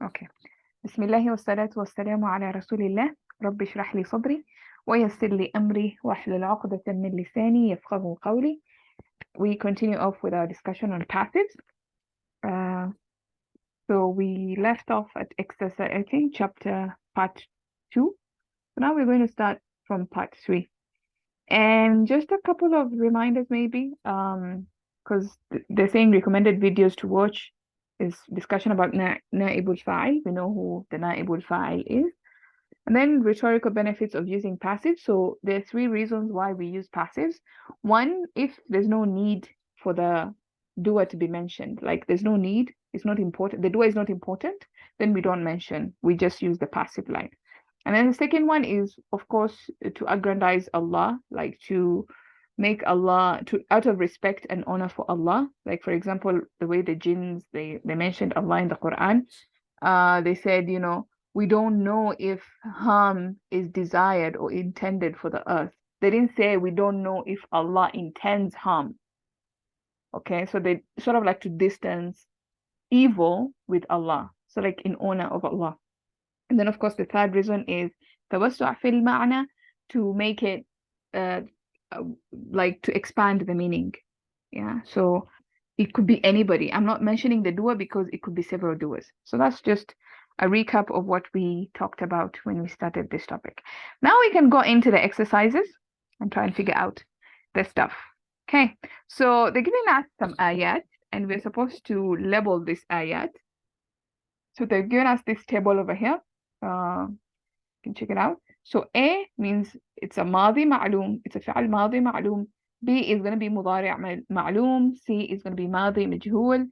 Okay. بسم الله والصلاة والسلام على رسول الله رب اشرح لي صدري ويسر لي أمري واحلل عقدة من لساني يفقهوا قولي. We continue off with our discussion on passives. So we left off at exercise, I think, chapter part 2. So now we're going to start from part 3. And just a couple of reminders maybe, because they're saying recommended videos to watch is discussion about na'ibul fa'il. We know who the na'ibul fa'il is. And then rhetorical benefits of using passives. So there are 3 reasons why we use passives. One, if there's no need for the doer to be mentioned, like there's no need, it's not important, the doer is not important, then we don't mention, we just use the passive line. And then the second one is, of course, to aggrandize Allah, like to make Allah, out of respect and honor for Allah. Like, for example, the way the jinns, they mentioned Allah in the Quran. They said, you know, we don't know if harm is desired or intended for the earth. They didn't say we don't know if Allah intends harm. Okay, so they sort of like to distance evil with Allah. So like in honor of Allah. And then, of course, the third reason is توسع في المعنى, to make it like to expand the meaning. Yeah, so it could be anybody. I'm not mentioning the doer because it could be several doers. So that's just a recap of what we talked about when we started this topic. Now we can go into the exercises and try and figure out the stuff. Okay, so they're giving us some ayat, and we're supposed to label this ayat. So they're giving us this table over here. You can check it out. So A means it's a ماضي معلوم, it's a فعل ماضي معلوم. B is going to be مضارع معلوم. C is going to be ماضي مجهول.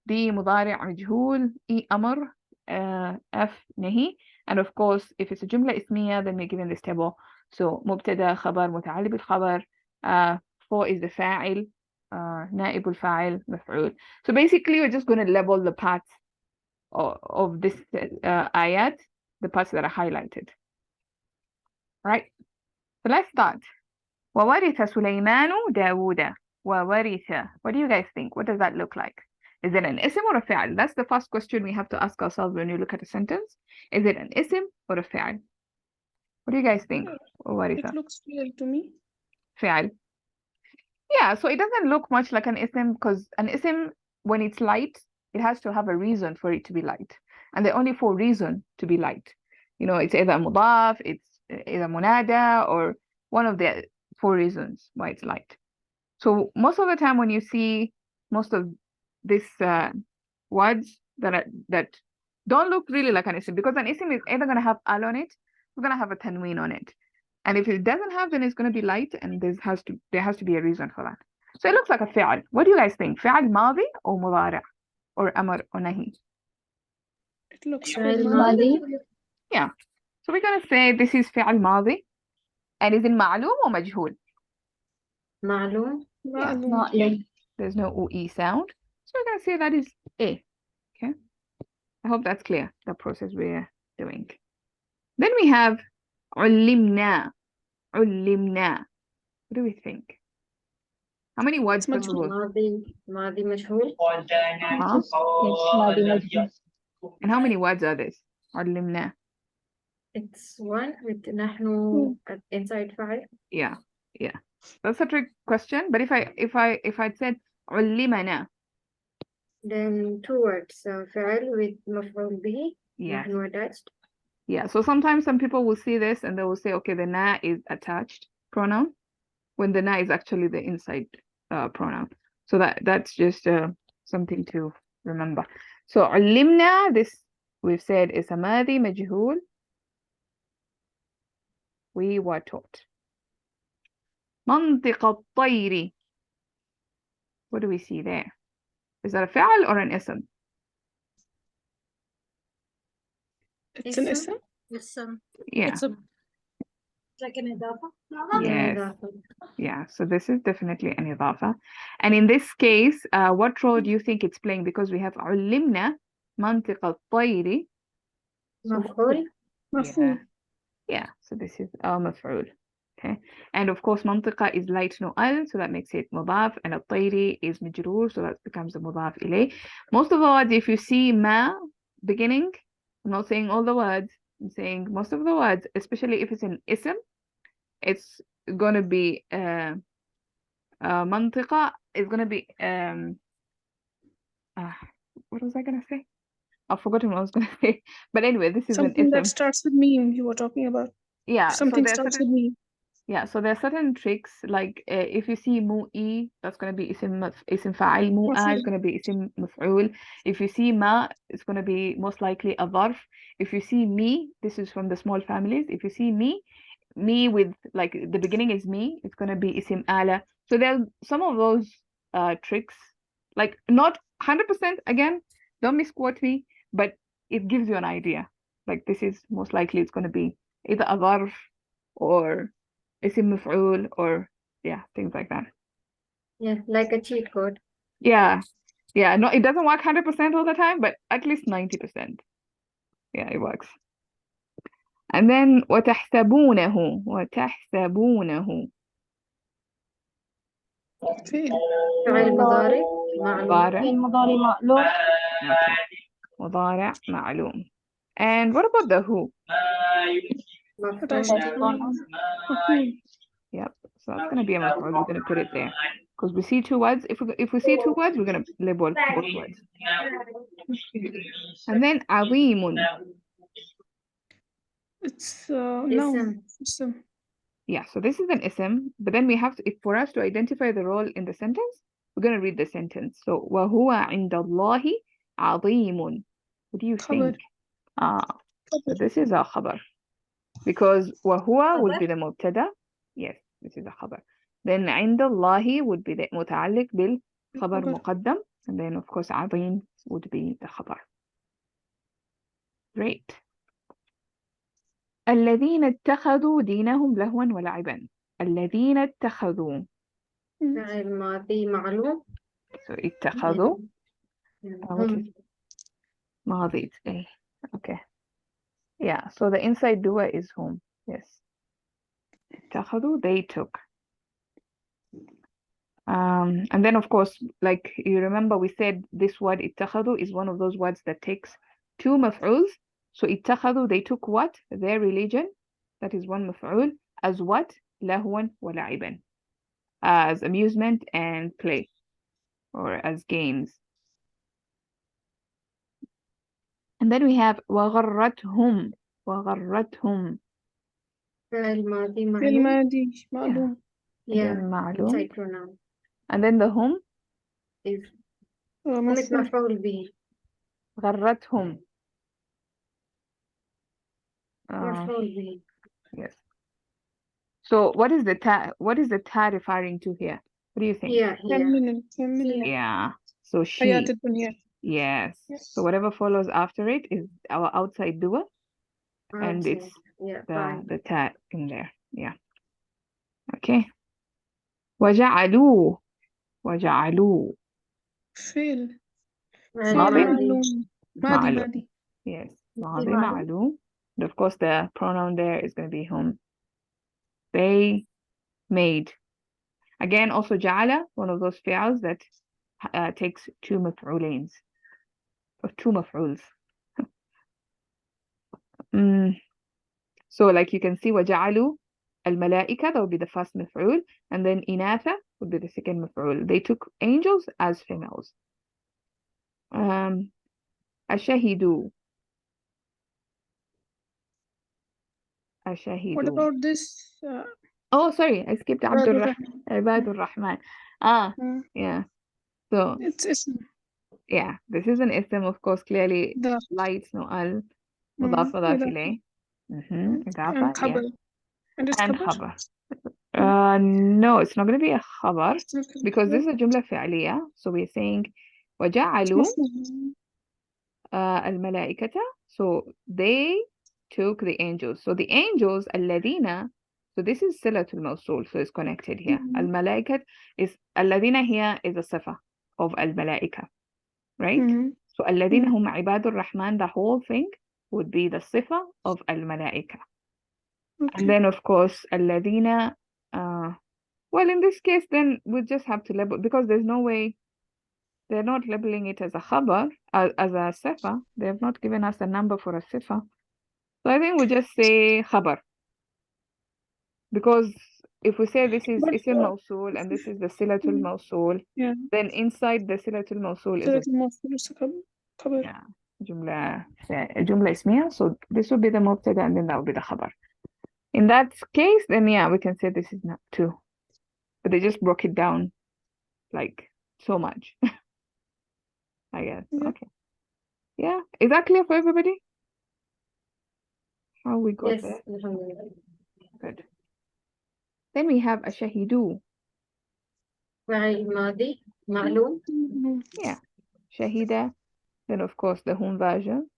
D مضارع مجهول. E أمر. F نهي. And of course, if it's a جملة اسمية, then we're given this table. So مبتدا خبر متعلق بالخبر. 4 is the فاعل. نائب الفاعل مفعول. So basically, we're just going to label the parts of this ayat, the parts that are highlighted. Right? So let's start. وورث سليمان داوود. وورث. What do you guys think? What does that look like? Is it an ism or a فعل? That's the first question we have to ask ourselves when you look at a sentence. Is it an ism or a فعل? What do you guys think? وورث. It looks clear to me. فعل. Yeah, so it doesn't look much like an ism, because an ism, when it's light, it has to have a reason for it to be light. And there are only 4 reasons to be light. You know, it's either mudaf, it's either munada, or one of the 4 reasons why it's light. So most of the time when you see most of these words that don't look really like an ism, because an ism is either going to have al on it, or going to have a tanween on it. And if it doesn't have, then it's going to be light, and there has to be a reason for that. So it looks like a فعل. What do you guys think? فعل ماضي or مضارع or أمر or نهي? It looks فعل ماضي. Yeah. So we're going to say this is فعل ماضي, and is it معلوم or مجهول? معلوم. معلوم. There's no OE sound. So we're going to say that is A. Okay. I hope that's clear, the process we're doing. Then we have علمنا. علمنا. What do we think? How many words It's first of all? ماضي مجهول. And how many words are this? علمنا. It's one with نحن inside فعل. Yeah. That's a trick question. But if I'd said علمنا, Then 2 words. فعل with مفعول به. yeah. نحن attached. Yeah. So sometimes some people will see this and they will say, okay, the na is attached pronoun, when the na is actually the inside pronoun. So that's just something to remember. So علمنا, this we've said is a ماضي مجهول. We were taught. منطق الطير. What do we see there? Is that a فعل or an اسم? It's an ism. Yeah. It's a like an إضافة. Yes. Yeah. So this is definitely an إضافة. And in this case, what role do you think it's playing? Because we have علمنا منطق الطير. مفعول. Yeah. So this is مفعول. Okay. And of course, منطقة is light no al, so that makes it مضاف, and الطير is مجرور, so that becomes the مضاف إليه. Most of the words, if you see ma beginning, I'm not saying all the words. I'm saying most of the words, especially if it's an ism, it's gonna be منطقة is gonna be what was I gonna say? I've forgotten what I was gonna say. But anyway, this is an Something that ism. starts with meme you were talking about. Yeah, so Something there are starts certain with meme. yeah, so there are certain tricks like if you see mu'i, that's gonna be اسم فاعل. mu'a is gonna be اسم مفعول. If you see ma, it's gonna be most likely a ظرف. If you see me, this is from the small families. If you see me with like the beginning is me, it's gonna be اسم آلة. So there's some of those tricks, like not 100% again, don't misquote me, but it gives you an idea. Like this is most likely it's gonna be either a ظرف or اسم مفعول or yeah, things like that. Yeah, like a cheat code. Yeah. Yeah, no, it doesn't work 100% all the time, but at least 90%. Yeah, it works. And then وتحسبونه فين؟ فعل مضارع معلوم. مضارع. المضارع معلوم. Okay. مضارع معلوم. And what about the who? مفعول. Yep. So that's gonna be a maf'ul. We're gonna put it there because we see two words. If we see two words, we're gonna label both words. And then عظيم. It's noun. Ism. Yeah. So this is an ism, but then we have to, if for us to identify the role in the sentence, we're gonna read the sentence. So وهو عند الله عظيم. What do you خبر. think? So this is a khabar because وهو would be the mubtada. Yes, this is a khabar. Then عند الله would be the متعلق بالخبر مقدم, and then of course عظيم would be the khabar. Great. الذين اتخذوا دينهم لهوا ولعبا. الذين اتخذوا. فعل ماضي معلوم. So اتخذوا. هم. ماضي. Okay. Yeah. So the inside dua is whom. Yes. اتخذوا, they took. And then of course, like you remember we said this word اتخذوا is one of those words that takes two maf'uls. So اتخذوا, they took what? Their religion. That is one maf'ul. As what? لهوا ولعبا. As amusement and play. Or as games. And then we have وغرتهم. وغرتهم. فعل ماضي فعل معلوم. ماضي معلوم. Yeah, معلوم. inside pronoun. And then the whom? Is مفعول به. غرتهم. مفعول به. Yes. So what is the ta referring to here? What do you think? Yeah, feminine. Yeah. So she. حياة الدنيا. Yes. So whatever follows after it is our outside dua, and Okay. it's Yeah, the ta in there. Yeah. Okay. وجعلوا. وجعلوا. فعل ماضي. ماضي ماضي. Yes. ماضي معلوم. And of course the pronoun there is going to be whom. They made. Again, also جعل, one of those fi'als that takes two maf'ulains. Or two maf'uls. So like you can see وجعلوا الملائكة, that would be the first maf'ul, and then إناثة would be the second maf'ul. They took angels as females. أشهدوا. أشهدوا. What about this? Oh, sorry, I skipped عباد الرحمن. Yeah. So it's ism. Yeah, this is an ism, of course, clearly lights no al مضاف مضاف إليه. إضافة. And khabar. And it's khabar. No, it's not going to be a khabar because this is a جملة فعلية. So we're saying وجعلوا الملائكة. So they took the angels. So the angels الذين. So this is صلة الموصول. So it's connected here. الملائكة is الذين here is a صفة of الملائكة. Right? So الذين هم عباد الرحمن, the whole thing would be the صفة of الملائكة. And then of course الذين well in this case then we just have to label because there's no way they're not labeling it as a khabar, as a sifa. They have not given us a number for a sifa. So I think we just say khabar. Because if we say this is ism mawsul and this is the silatul mawsul, Yeah. then inside the silatul mawsul is صلة الموصول is خبر. yeah, jumla ismiya. So this would be the mubtada and then that would be the khabar. In that case, then yeah, we can say this is not two. But they just broke it down like so much. I guess. Yeah. Okay. Yeah. Is that clear for everybody? How we got Yes, there? alhamdulillah. Good. Then we have a shahidu. فعل ماضي معلوم. Yeah. Shahida. Then of course the home version.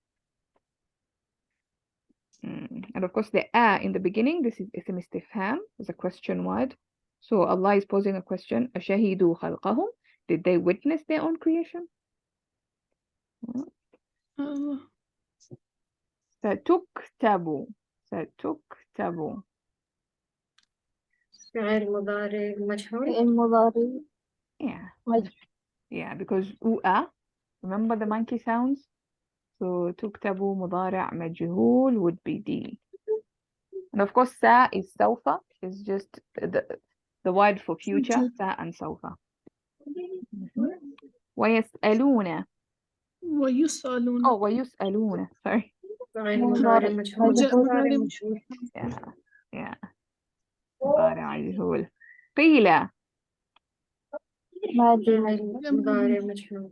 And of course the a in the beginning, this is ism istifham, is a question word. So Allah is posing a question. Ashahidu khalqahum. Did they witness their own creation? ستكتب. ستكتب. فعل مضارع مجهول. فعل مضارع Yeah. مجهول. Yeah, because remember the monkey sounds? So تكتب مضارع مجهول would be D. And of course sa is سوف, is just the word for future, sa and سوف. ويسألون. ويسألون. Oh, ويسألون. Sorry. فعل مضارع مجهول. مجهول. Yeah. مضارع مجهول. قيل. ماضي فعل مضارع مجهول.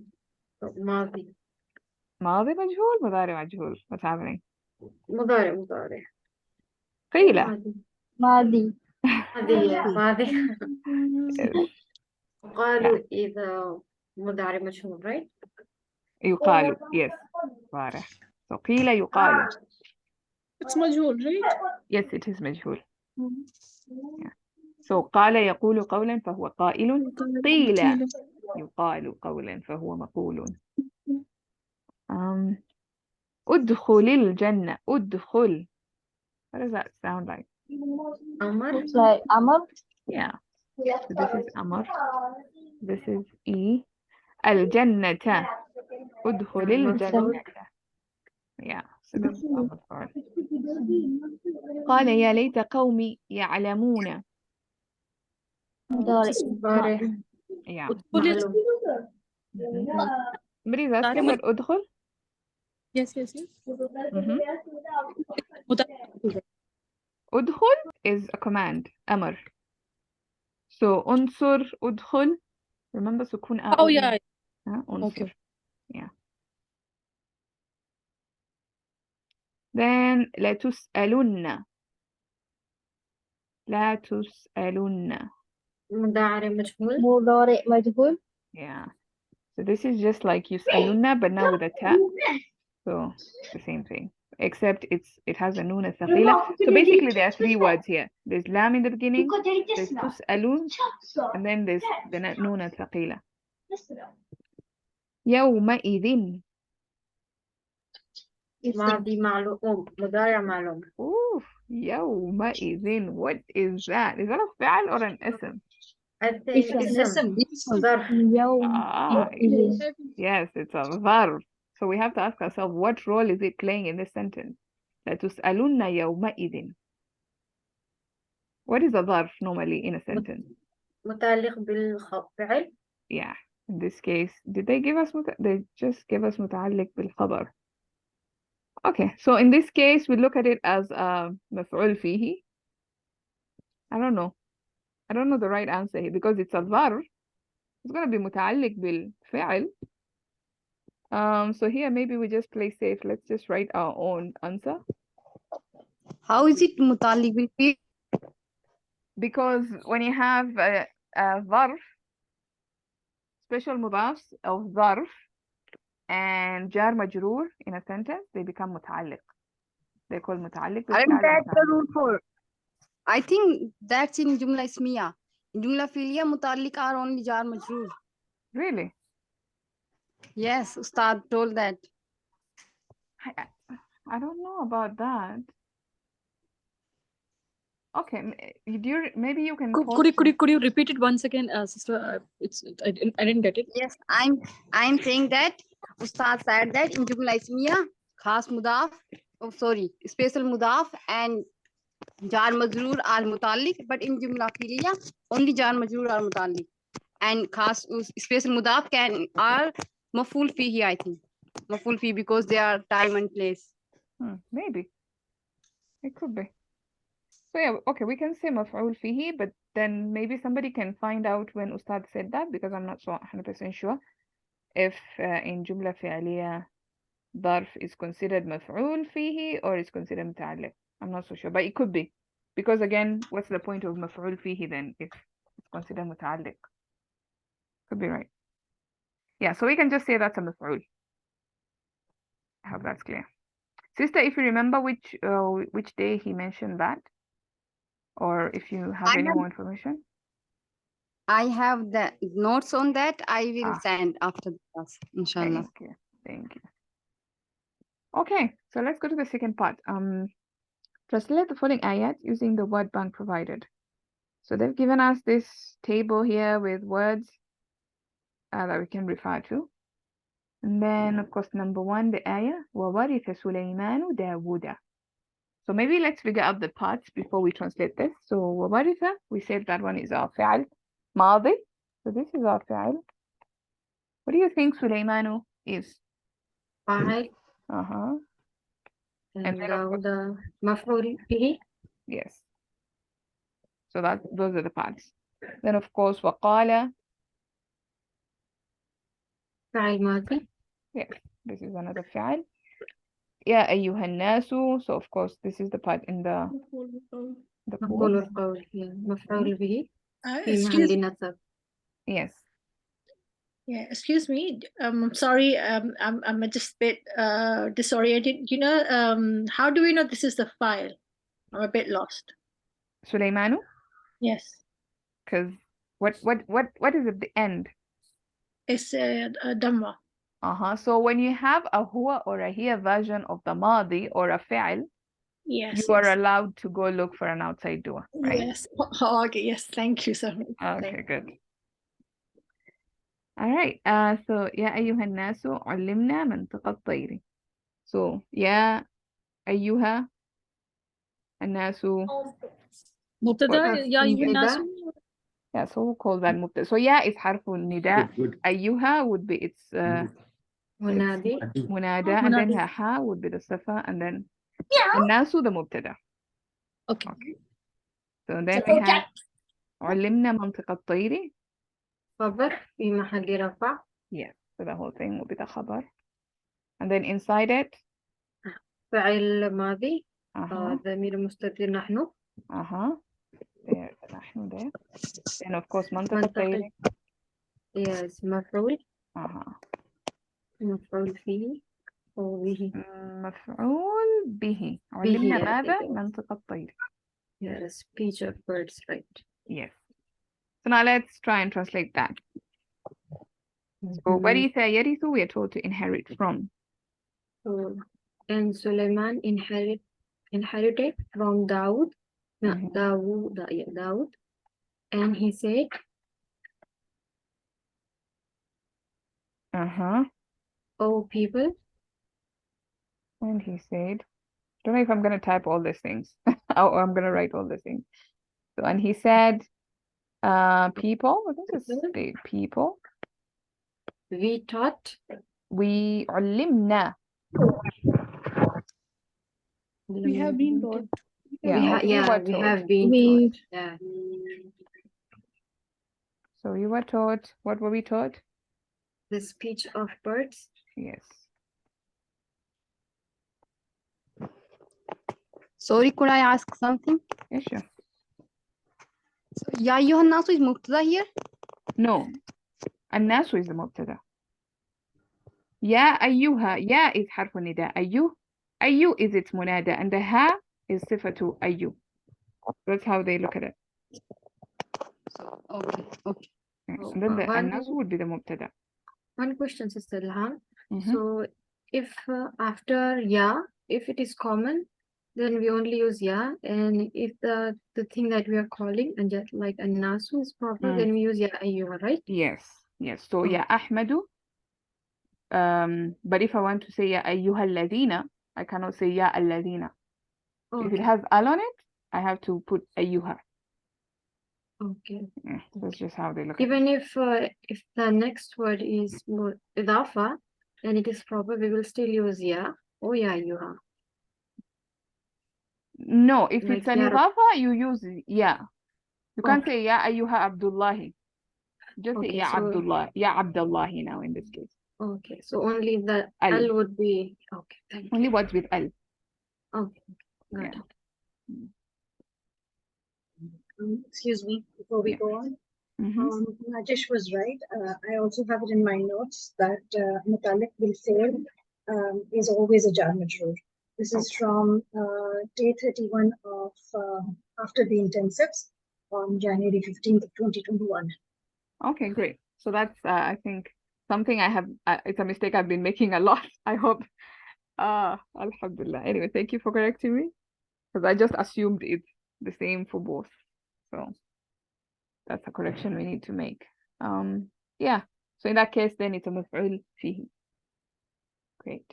ماضي. ماضي مجهول مضارع مجهول. What's happening? مضارع. قيل. ماضي ماضي. Yes. قالوا إذا مضارع مجهول, right? يقال. Yes. مضارع. So قيل يقال. It's مجهول, right? Yes, it is مجهول. Yeah. So قال يقول قولا فهو قائل. قيل يقال قولا فهو مقول. أدخل الجنة. أدخل. What does that sound like? أمر. It's like أمر. Yeah. So this is أمر. This is E. الجنة. أدخل الجنة. Yeah. So that's أمر. قال يا ليت قومي يعلمون. مضارع. Yeah. معلوم. Somebody is asking about أدخل. Yes. أدخل is a command. أمر. So أنصر أدخل. Remember سكون Oh yeah. أنصر. Okay. Yeah. Then لا تسألن. لا تسألن. مضارع مجهول. مضارع مجهول. Yeah. So this is just like يسألن but now with a ta. So the same thing. Except it has a نون ثقيلة. So basically there are three words here. There's lam in the beginning. There's تسألون. And then there's the نون ثقيلة. يومئذ. ماضي معلوم. مضارع معلوم. Oof. يومئذ. What is that? Is that a فعل or an اسم? I think اسم. ظرف. Yes, it's a verb. So we have to ask ourselves, what role is it playing in this sentence? لتسألن يومئذ. What is a ظرف normally in a sentence? متعلق بالفعل. Yeah. In this case, did they give us they just give us متعلق بالخبر. Okay, so in this case, we look at it as مفعول فيه. I don't know the right answer here because it's a verb. It's going to be متعلق بالفعل. So here maybe we just play safe. Let's just write our own answer. How is it متعلق بالفعل? Because when you have a ظرف, special مضافs of ظرف and jar majroor in a sentence, they become متعلق. They're called متعلق بالفعل. That's the rule for. I think that's in جملة اسمية. In جملة فعلية متعلق are only jar majroor. Really? Yes, Ustad told that. I don't know about that. Okay, maybe you can pause Could you repeat it once again, sister? I didn't get it. Yes, I'm saying that Ustad said that in Jumla Ismiya, khas mudaf, oh sorry, special mudaf and jar majroor are mutalik, but in Jumla Filiya, only jar majroor are mutalik. And khas special mudaf can are maful fihi, I think. Maful fi because they are time and place. Maybe it could be. So yeah, okay, we can say maf'ul fihi, but then maybe somebody can find out when Ustad said that, because I'm not so 100% sure if in Jumla fi'aliya ظرف is considered maf'ul fihi or is considered muta'alliq. I'm not so sure, but it could be, because again, what's the point of maf'ul fihi then if it's considered muta'alliq? Could be right. Yeah, so we can just say that's a maf'ul. I hope that's clear. Sister, if you remember which day he mentioned that, or if you have any more information. I have the notes on that. I will Ah. send after the class, inshallah. Thank you. Thank you. Okay, so let's go to the second part. Translate the following ayat using the word bank provided. So they've given us this table here with words that we can refer to. And then, of course, number one, the ayah, وَوَرِثَ سُلَيْمَانُ دَاوُودَ. So maybe let's figure out the parts before we translate this. So وَوَرِثَ, we said that one is our fi'al ماضي. So this is our fi'al. What do you think Sulaymanu is? فاعل Uh-huh. And then, of course, داود مفعول به yes. So those are the parts. Then of course وقال. فاعل ماضي Yes, this is another فعل. يا أيها الناس. So of course this is the part in the مقول pool. القول مفعول به في Excuse, محل نصب. Yes. yeah, excuse me. I'm sorry. I'm just a bit disoriented. How do we know this is the file? I'm a bit lost. سليمان. Yes, Because what is at the end? it's a Dhamma. So when you have a huwa or a hiya version of the madi or a fi'l, Yes, you are yes, allowed to go look for an outside dua, right? yes. Oh, okay, yes. Thank you so much. Okay, good. All right. So يا أيها الناس علمنا منطق الطير. So يا أيها الناس. Mubtada, ya ayyuhan نداء nasu. Yeah, so we'll call that mubtada. So yeah, it's harfu nida. Ayyuha would be its منادي munada, and then ha would be the sifa, and then الناس the mubtada. Okay. So then we have علمنا منطق الطير. خبر في محل رفع. Yes, so the whole thing will be the khabar. And then inside it, فعل ماضي uh-huh, ضمير مستتر نحن. there, نحن there. Then of course منطق منطق الطير. yes مفعول Uh-huh. مفعول فيه وبه. مفعول به. علمنا yes, ماذا؟ yes. منطق الطير. Yes, speech of birds, right. Yes. So now let's try and translate that. So وَرِثَ يَرِثُ, we are told to inherit from. So, and Suleiman inherited from Dawood. No, Dawood. And he said, "Oh people." And he said, don't know if I'm going to type all these things. Or I'm going to write all these things. So, and he said, people, what does it say? People. We taught. We علمنا. We have been taught. Yeah, we were have taught. been taught. Yeah. So we were taught. What were we taught? The speech of birds. Yes. Sorry, could I ask something? Yeah, sure. So, Ya ayyuhan nasu is mubtada here? No. الناس is the مبتدا. يا أيها. يا is حرف النداء. أيو is its munada, and the ha is صفة أيو. That's how they look at it. So, okay. And then the الناس would be the mubtada. One question, Sister Ilham. Mhm. So if after ya, if it is common, then we only use ya. And if the thing that we are calling and just like an-nasu is proper, then we use ya ayyuha, right? Yes, yes. So Oh. ya Ahmadu. But if I want to say ya ayyuha alladhina, I cannot say ya alladhina. If it Okay. has al on it, I have to put ayyuha. Okay. Yeah, that's just how they look at it. Even if the next word is idafa and it is proper, we will still use ya or ya ayyuha. No, if Like it's an ya idafa, you use ya. You can't Okay. say ya ayyuha Abdullahi. Just say Okay, ya so Abdullah, ya Abdullahi now in this case. okay, so only the Al. al would be okay. Thank Only you. words with al. Okay, got Yeah. it. Excuse me, before we Yeah. go on. Mm-hmm. Rajesh was right. I also have it in my notes that Mutalik bil fail is always a jar majroor. This is Okay. from day 31 of after the intensives on January 15th, 2021. Okay, great. So that's I think something I have. It's a mistake I've been making a lot. I hope. Alhamdulillah. Anyway, thank you for correcting me because I just assumed it's the same for both. So that's a correction we need to make. Yeah. So in that case, then it's a maf'ul fihi. Great.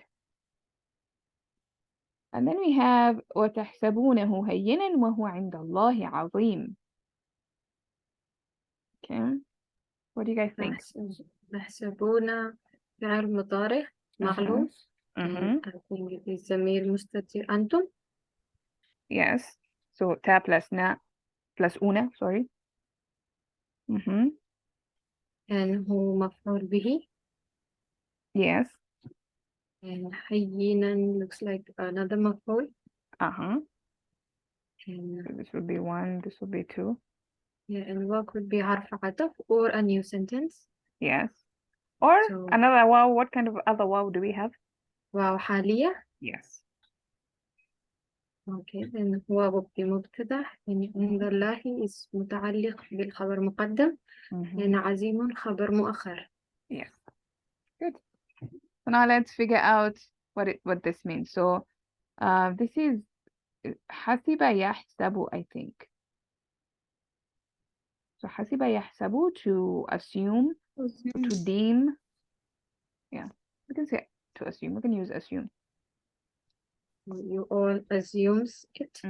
And then we have وَتَحْسَبُونَهُ هَيِّنًا وَهُوَ عِنْدَ اللَّهِ عَظِيمٌ. Okay. What do you guys think? تحسبون فعل مضارع معلوم and I think it is ضمير مستتر أنتم. Yes. So ta plus na plus una, sorry. and هو مفعول به Yes. and هينا looks like another مفعول Uh-huh. and So this will be one, this will be two. yeah, and what could be حرف عطف or a new sentence. Yes. Or So another wow. What kind of other wow do we have? واو حالية. Yes. Okay, then هو مبتدأ يعني عند الله is متعلق بالخبر مقدم يعني عزيم خبر مؤخر. Yes. Good. So now let's figure out what this means. So this is حسب يحسب, I think. So حسب يحسب to assume, to deem. Yeah, we can say to assume. We can use assume. You all assumes it.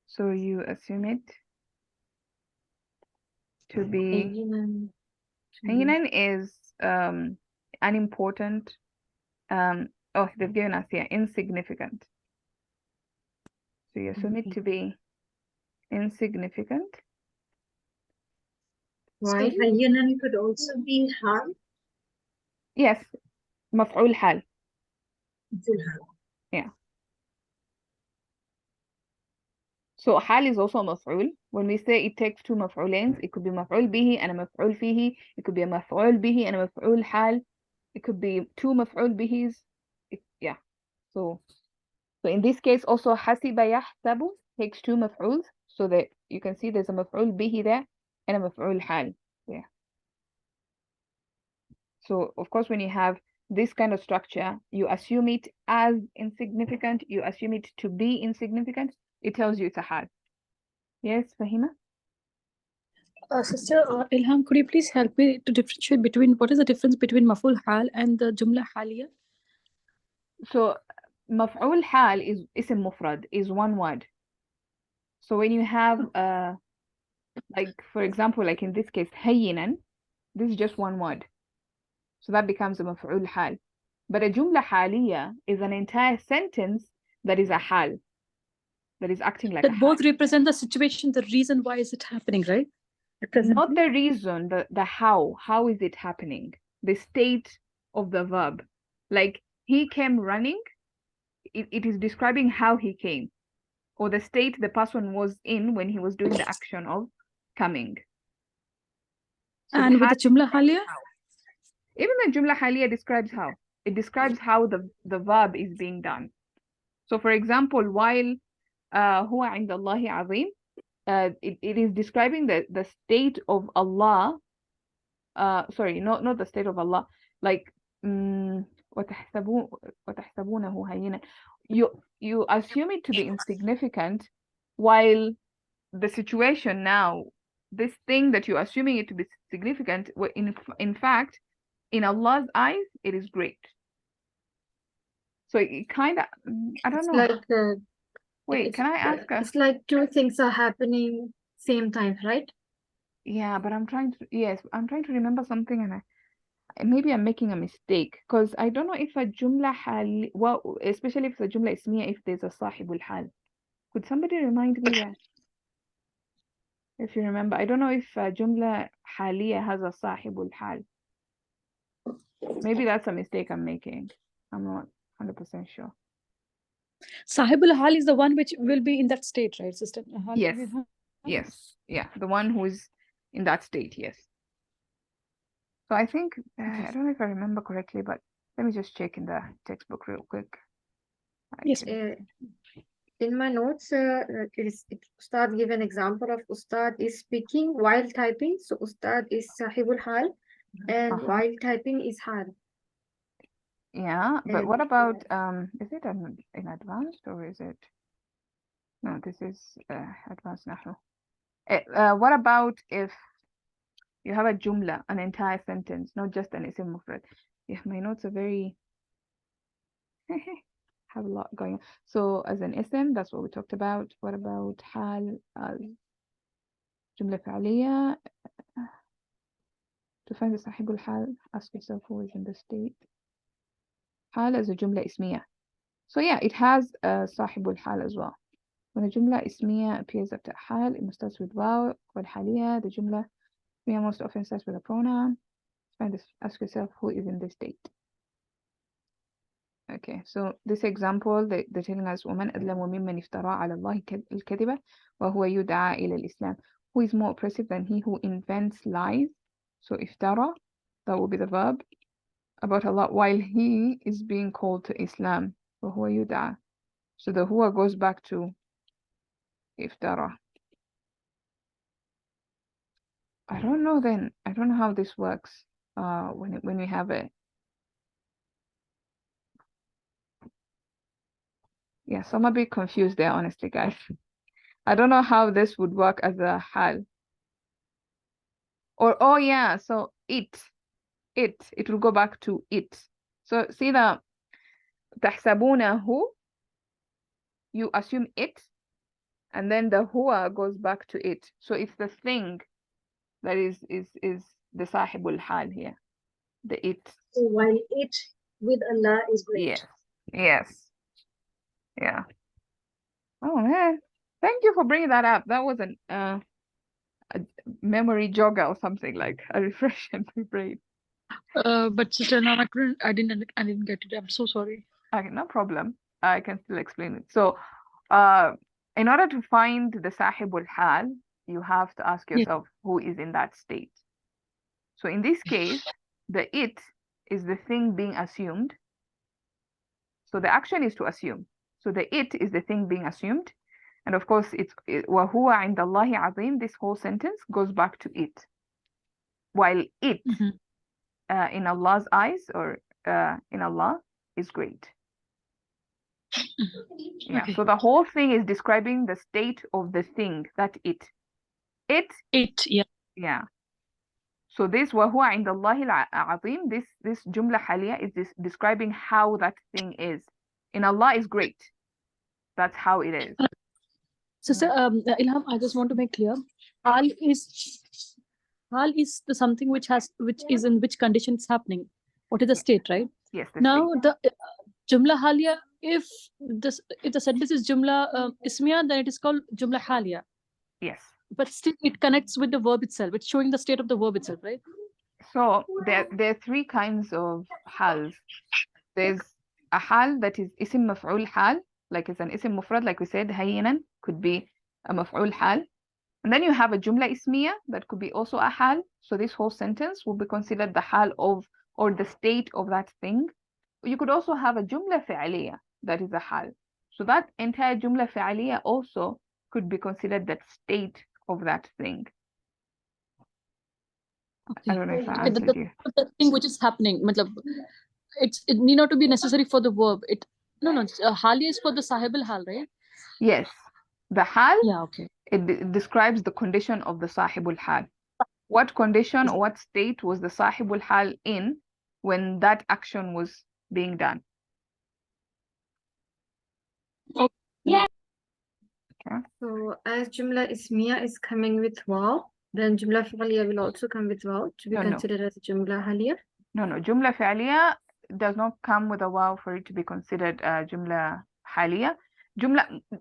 So you assume it to be. Hayyinan is unimportant. Oh, they've given us here insignificant. So you assume it to be insignificant. Why? So Hayyanan could also be hal. Yes, مفعول حال. Yeah. So حال is also مفعول. When we say it takes two مفعولين, it could be مفعول به and a مفعول فيه. It could be a مفعول به and a مفعول حال. It could be two مفعول بهs. Yeah. So in this case also حسب يحسب takes two مفعوls, so that you can see there's a مفعول به there and a مفعول حال there. So of course when you have this kind of structure, you assume it as insignificant, you assume it to be insignificant, it tells you it's a hal. Yes, Fahima? Sister Ilham, could you please help me to differentiate between what is the difference between maf'ul hal and the jumla haliya? So maf'ul hal is ism mufrad, is one word. So when you have like for example, like in this case, hayyinan, this is just one word. So that becomes a maf'ul hal. But a jumla haliya is an entire sentence that is a hal, that is acting like That a both hal. represent the situation, the reason why is it happening, right? Not the reason, the how is it happening, the state of the verb. Like he came running, it is describing how he came, or the state the person was in when he was doing the action of coming. So and with the jumla haliya? Even the jumla haliya describes how. It describes how the verb is being done. So for example, while huwa inda Allahi azim, it is describing the state of Allah. Sorry, not the state of Allah. Like وتحسبونه هينا. you assume it to be insignificant, while the situation now, this thing that you're assuming it to be significant, in fact, in Allah's eyes, it is great. So it kind of, I don't It's know. like Wait, can I ask it's like two things are happening same time, right? Yeah, but I'm trying to remember something, and maybe I'm making a mistake, because I don't know if a jumla hal, well, especially if it's a jumla ismiya, if there's a sahibul hal. Could somebody remind me that? If you remember, I don't know if jumla haliya has a sahibul hal. Maybe that's a mistake I'm making. I'm not 100% sure. Sahibul Hal is the one which will be in that state, right, sister? Yes. Yes. Yeah. The one who is in that state. Yes. So I think, I don't know if I remember correctly, but let me just check in the textbook real quick. Yes. In my notes, Ustad give an example of Ustad is speaking while typing. So Ustad is Sahibul Hal, and while typing is Hal. Yeah, but And- what about is it in advanced, or is it? No, this is advanced Nahu. What about if you have a jumla, an entire sentence, not just an isim mufrad? Yeah, my notes are very have a lot going on. So as an isim, that's what we talked about. What about hal as jumla fi'liya? To find the sahibul hal, ask yourself who is in the state. Hal as a jumla ismiya. So yeah, it has a sahibul hal as well. When a jumla ismiya appears after hal, it must start with waw. والحالية, the jumla ismiya most often starts with a pronoun. Find this, ask yourself who is in this state. Okay, so this example, they're telling us وَمَنْ أَظْلَمُ مِمَّنِ افْتَرَى عَلَى اللَّهِ الْكَذِبَ وَهُوَ يُدْعَى إِلَى الْإِسْلَامِ. Who is more oppressive than he who invents lies? So iftara, that will be the verb, about Allah, while he is being called to Islam. وَهُوَ يُدْعَى. So the huwa goes back to iftara. I don't know then. I don't know how this works when we have it. Yeah, so I'm a bit confused there, honestly, guys. I don't know how this would work as a hal. Or, oh yeah, so it will go back to it. So see the تحسبونه, you assume it, and then the huwa goes back to it. So it's the thing that is the sahibul hal here. The it. So while it with Allah is great. Yes. Yes. Yeah. Oh man, thank you for bringing that up. That was a memory jogger or something, like a refresh in my brain. But sister, no, I didn't get it. I'm so sorry. Okay, no problem. I can still explain it. So, in order to find the sahibul hal, you have to ask yourself who is in that state. So in this case, the it is the thing being assumed. So the action is to assume. So the it is the thing being assumed. And of course, it's وَهُوَ عِنْدَ اللَّهِ عَظِيمٌ. This whole sentence goes back to it. While it, in Allah's eyes, or in Allah, is great. Yeah, Okay. so the whole thing is describing the state of the thing, that it. Yeah. Yeah. So this وَهُوَ عِنْدَ اللَّهِ الْعَظِيمُ, this jumla haliya is describing how that thing is. In Allah is great. That's how it is. Sister, Ilham, I just want to make clear. Hal is the something which is in which condition it's happening. What is the state, right? Yes. Now the jumla haliya, if the sentence is jumla ismiya, then it is called jumla haliya. Yes. But still, it connects with the verb itself. It's showing the state of the verb itself, right? So there are three kinds of hals. There's a hal that is isim maf'ul hal, like it's an isim mufrad, like we said, hayyinan could be a maf'ul hal. And then you have a jumla ismiya that could be also a hal. So this whole sentence will be considered the hal of, or the state of that thing. You could also have a jumla fi'aliya that is a hal. So that entire jumla fi'aliya also could be considered that state of that thing. Okay. I don't know if I Okay, answered you. the thing which is happening, it need not to be necessary for the verb. No, no. Halia is for the Sahib al Hal, right? Yes. The hal, Yeah, okay. it describes the condition of the sahibul hal. What condition or what state was the sahibul hal in when that action was being done? Okay. Yeah. Okay. So as Jumla Ismiya is coming with waw, then Jumla Fi'liya will also come with waw to be No, no. considered as Jumla Haliya. No, Jumla fi'liya does not come with a waw for it to be considered Jumla haliya.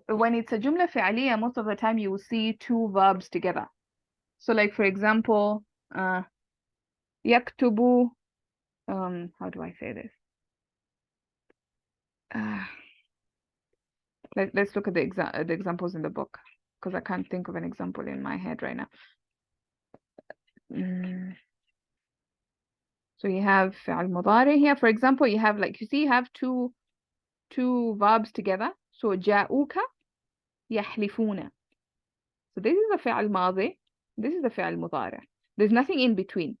When it's a Jumla fi'liya, most of the time you will see two verbs together. So like for example, yaktubu, how do I say this? Let's look at the examples in the book, because I can't think of an example in my head right now. So you have fi'al mudari here. For example, you have, like, you see, you have two verbs together. So ja'uka yahlifuna. So this is the fi'al madi. This is the fi'al mudari. There's nothing in between.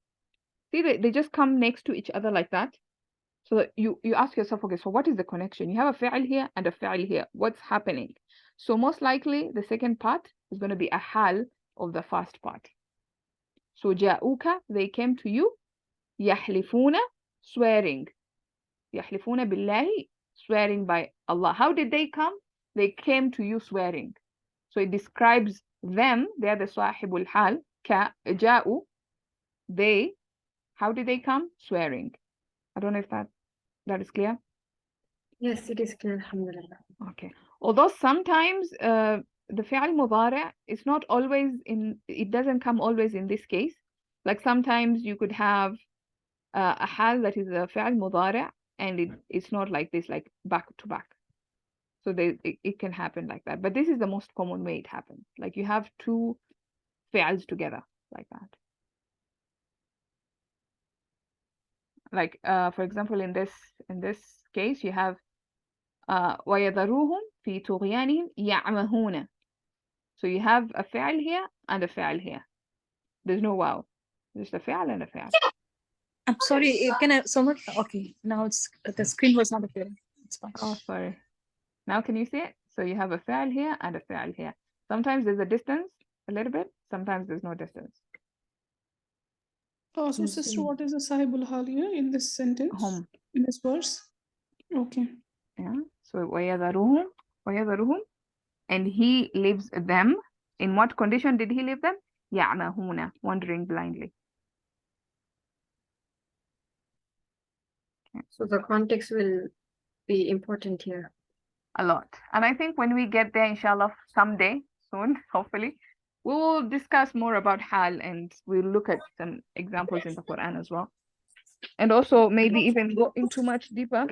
See, they just come next to each other like that. So that you ask yourself, okay, so what is the connection? You have a fi'al here and a fi'al here. What's happening? So most likely the second part is going to be a hal of the first part. So ja'uka, they came to you. Yahlifuna, swearing. Yahlifuna billahi, swearing by Allah. How did they come? They came to you swearing. So it describes them. They are the sahibul hal. Ja'u, they. How did they come? Swearing. I don't know if that is clear. Yes, it is clear, alhamdulillah. Okay. Although sometimes the fi'al mudari is not always it doesn't come always in this case. Like sometimes you could have a hal that is a fi'al mudari and it's not like this, like back to back. So it can happen like that. But this is the most common way it happens. Like you have two fi'als together like that. Like for example, in this case, you have وَيَذَرُوهُمْ فِي طُغْيَانِهِمْ يَعْمَهُونَ. So you have a fi'al here and a fi'al here. There's no waw. Just a fi'al and a fi'al. I'm sorry. Can I? So much. Okay. Now it's the screen was not appearing. It's fine. Oh, sorry. Now can you see it? So you have a fi'al here and a fi'al here. Sometimes there's a distance, a little bit. Sometimes there's no distance. So sister, what is the sahibul haliya in this sentence? Hum. In this verse? Okay. Yeah. So وَيَذَرُهُمْ, and he leaves them. In what condition did he leave them? يَعْمَهُونَ, wandering blindly. Okay. So the context will be important here. A lot. And I think when we get there, inshallah, someday, soon, hopefully, we will discuss more about hal and we'll look at some examples in the Quran as well. And also maybe even go into much deeper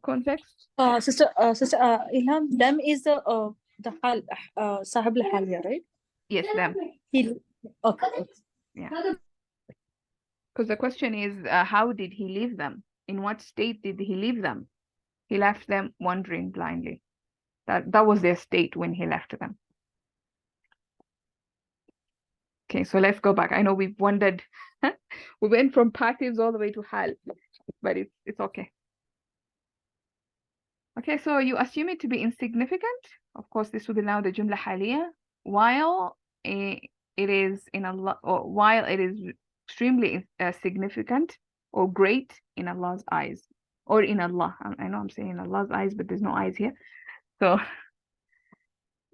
context. Sister Ilham, them is the hal, Sahib al Haliya, right? Yes, them. Okay. Yeah. Because the question is, how did he leave them? In what state did he leave them? He left them wandering blindly. That was their state when he left them. Okay, so let's go back. I know we've wandered. We went from passives all the way to hal, but it's okay. Okay, so you assume it to be insignificant. Of course, this would be now the jumla haliya, while it is in Allah, or while it is extremely significant or great in Allah's eyes, or in Allah. I know I'm saying in Allah's eyes, but there's no eyes here. So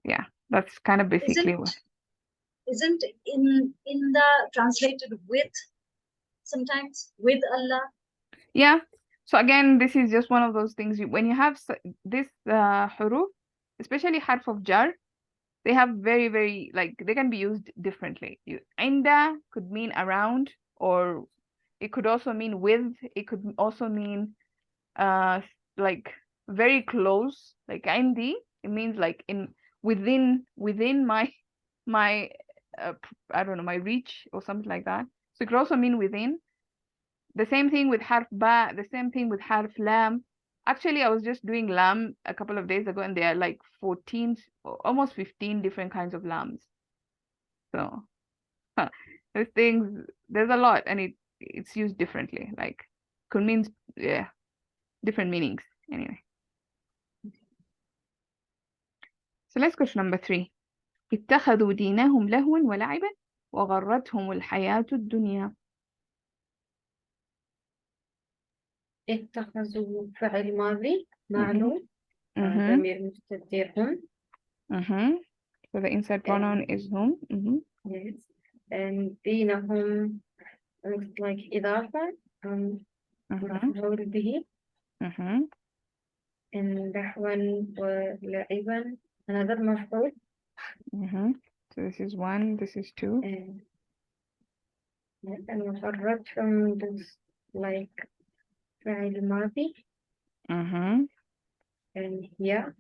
yeah, that's kind of basically what. Isn't in the translated with sometimes with Allah? Yeah. So again, this is just one of those things. When you have this huruf, especially harf of jar, they have very, very, like, they can be used differently. Inda could mean around, or it could also mean with. It could also mean like very close. Like indi, it means like within my I don't know, my reach or something like that. So it could also mean within. The same thing with harf ba, the same thing with harf lam. Actually, I was just doing lam a couple of days ago, and there are like 14, almost 15 different kinds of lams. So there's a lot, and it's used differently. Like could mean different meanings. Anyway. So let's go to number 3. اتخذوا دينهم لهوا ولعبا وغرتهم الحياة الدنيا. اتخذوا فعل ماضي معلوم ضمير مستتر هم. So the inside pronoun is hum. Yes. And دينهم looks like إضافة مفعول به. And لهوا ولعبا another مفعول. So this is 1, this is 2. And وغرتهم looks like فعل ماضي. And here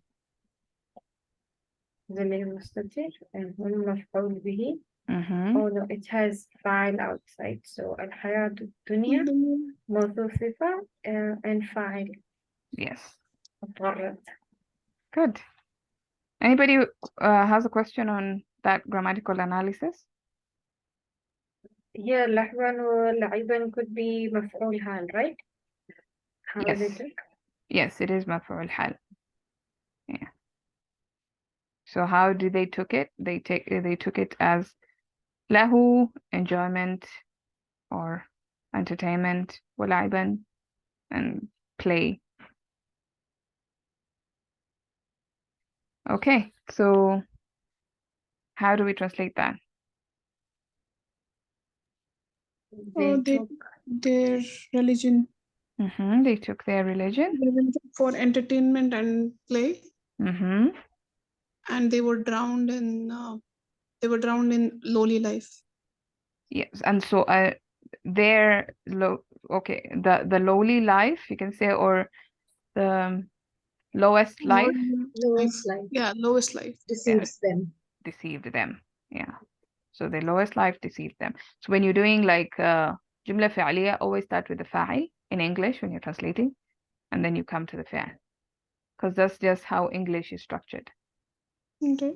ضمير مستتر and هم مفعول به. Oh no, it has فاعل outside. So الحياة الدنيا موصوف صفة and فاعل. Yes. غرت. Good. Anybody has a question on that grammatical analysis? Here لهوا ولعبا could be مفعول حال, right? How Yes. is it? Yes, it is مفعول حال. Yeah. So how did they took it? They took it as lahu, enjoyment or entertainment, ولعبا, and play. Okay, so how do we translate that? They their religion. They took their religion. For entertainment and play. And they were drowned in lowly life. Yes, and so their the lowly life, you can say, or the lowest life. Lowest life. Yeah, lowest life. Deceives them. Deceived them. Yeah. So the lowest life deceived them. So when you're doing like جملة فعلية, always start with the فاعل in English when you're translating, and then you come to the فعل, because that's just how English is structured. Okay.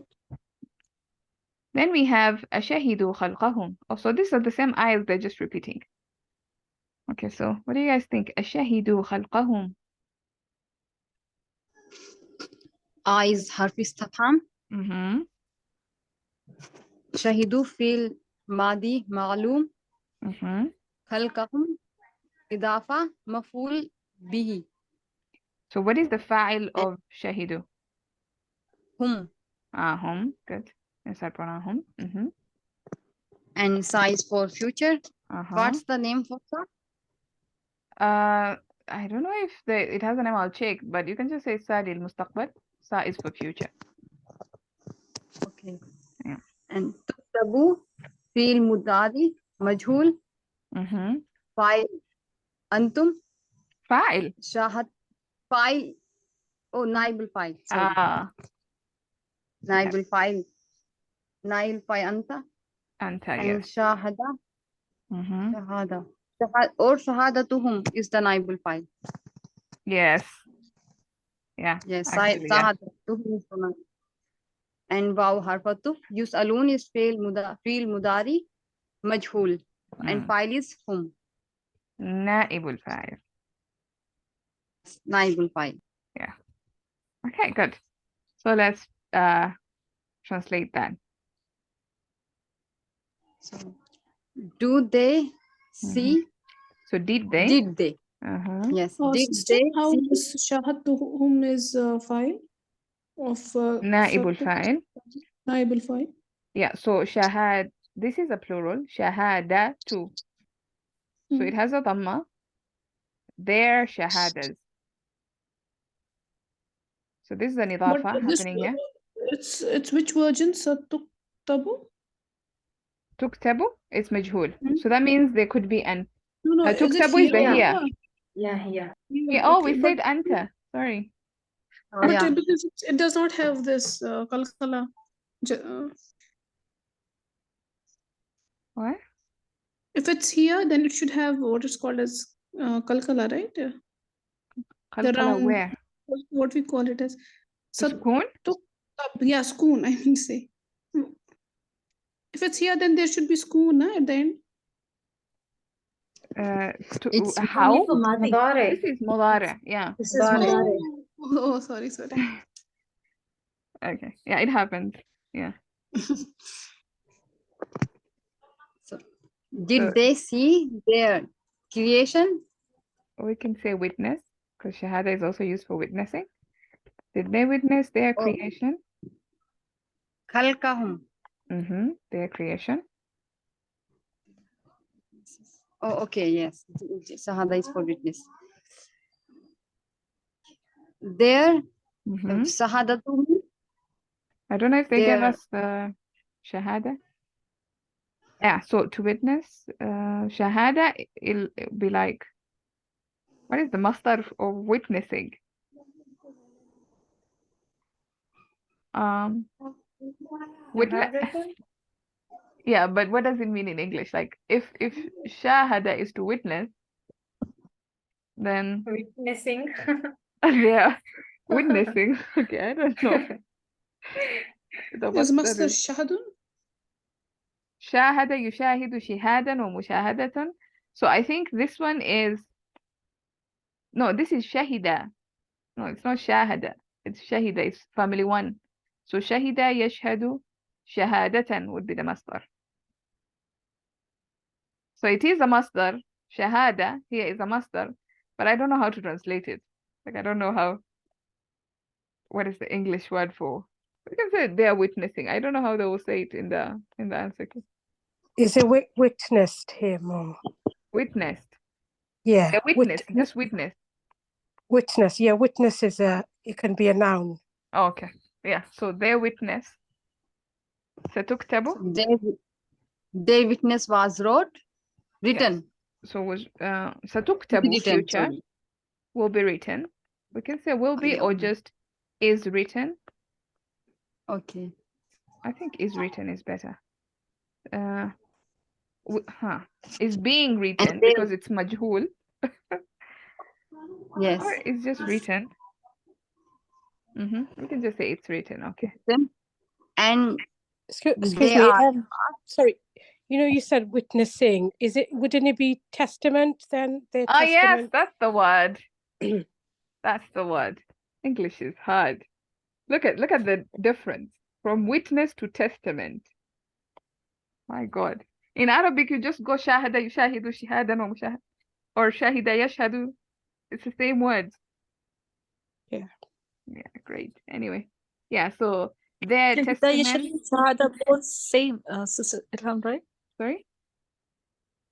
Then we have أشهدوا خلقهم. Also, these are the same ayahs, they're just repeating. Okay, so what do you guys think? أشهدوا خلقهم. eyes حرف استفهام. شهدوا فعل ماضي معلوم. خلقهم إضافة مفعول به. So what is the fa'il of shahidu? Hum. Hum. Good. Inside pronoun hum. And size for future. What's the name for that? I don't know if it has a name, I'll check, but you can just say Sadil Mustaqbal. Sa is for future. Okay. Yeah. And Tabu, fi'l mudari, majhul. Fa'il, antum. Fa'il. Shahad, fa'il. Oh, naibul fa'il. Naibul fa'il. Nail fa'il anta. Anta, and yes. Shahada. Shahada. Or Shahadatuhum is the naibul fa'il. Yes. Yeah. Yes. Shahadatuhum is the naibul. And waw harfatu yus'alun is fi'l mudari majhul and fa'il is hum. Naibul fa'il. Naibul fa'il. Yeah. Okay, good. So let's translate that. So, do they see? So did they? Did they? Yes. Did Sister, they how see? is shahadtuhum is file of Naibul fa'il. Naibul file. Yeah, so shahad, this is a plural. Shahada two. So it has a dhamma. Their shahadas. So this is an idafa happening here. It's which version? Tuktabu? Tuktabu, it's majhul. So that means there could be an. No, Tuktabu is the here. Yeah, here. Yeah, oh, we said anta. Sorry. But because it does not have this kalkala. What? If it's here, then it should have what is called as kalkala, right? Kalkala where? What we call it as Sukoon? Yeah, skoon, I mean say. If it's here, then there should be skoon at the end. It's how? for Madi. مضارع. This is مضارع. Yeah. This is Mudari. Mudari. Oh, sorry. Okay. Yeah, it happens. Yeah. So, did So- they see their creation? We can say witness because shahada is also used for witnessing. Did they witness their Oh. creation? Khalqahum. Their creation. Oh, okay, yes. Shahada is for witness. Their Shahadatu. I don't know if they gave Their us the shahada. Yeah, so to witness, shahada, it'll be like, what is the masdar of witnessing? Witness. شهادة. Yeah, but what does it mean in English? Like if shahada is to witness, then Witnessing. they are witnessing. Okay, I don't know. The Is masdar Master is Shahadun? شاهد يشاهد شهادا ومشاهدة. So I think this one is, no, this is shahida. No, it's not shahada. It's shahida. It's family one. So shahida yashhadu shahadatan would be the masdar. So it is a masdar. Shahada here is a masdar, but I don't know how to translate it. Like I don't know what is the English word for. We can say they are witnessing. I don't know how they will say it in the answer key. Is it witnessed here, Mom? Witnessed. Yeah. Yeah, witness. Just witness. Witness. Yeah, witness is it can be a noun. Oh, okay. Yeah. So their witness. ستكتب. their witness was written. Yes. So was ستكتب Written, future sorry. will be written. We can say will be Yeah, or okay. just is written. Okay. I think is written is better. Is being written they- because it's majhul, Yes. or it's just written. We can just say it's written. Okay. And Excuse they me. are Sorry. You know, you said witnessing. Wouldn't it be testament then? Their Oh yes, testament. that's the word. That's the word. English is hard. Look at the difference from witness to testament. My God. In Arabic, you just go shahada yushahidu shahadan wa mushahad, or shahida yashhadu. It's the same words. Yeah. Yeah, great. Anyway, yeah. So their Shahida testament. Shahada both same, Sister Ilham, right? Sorry,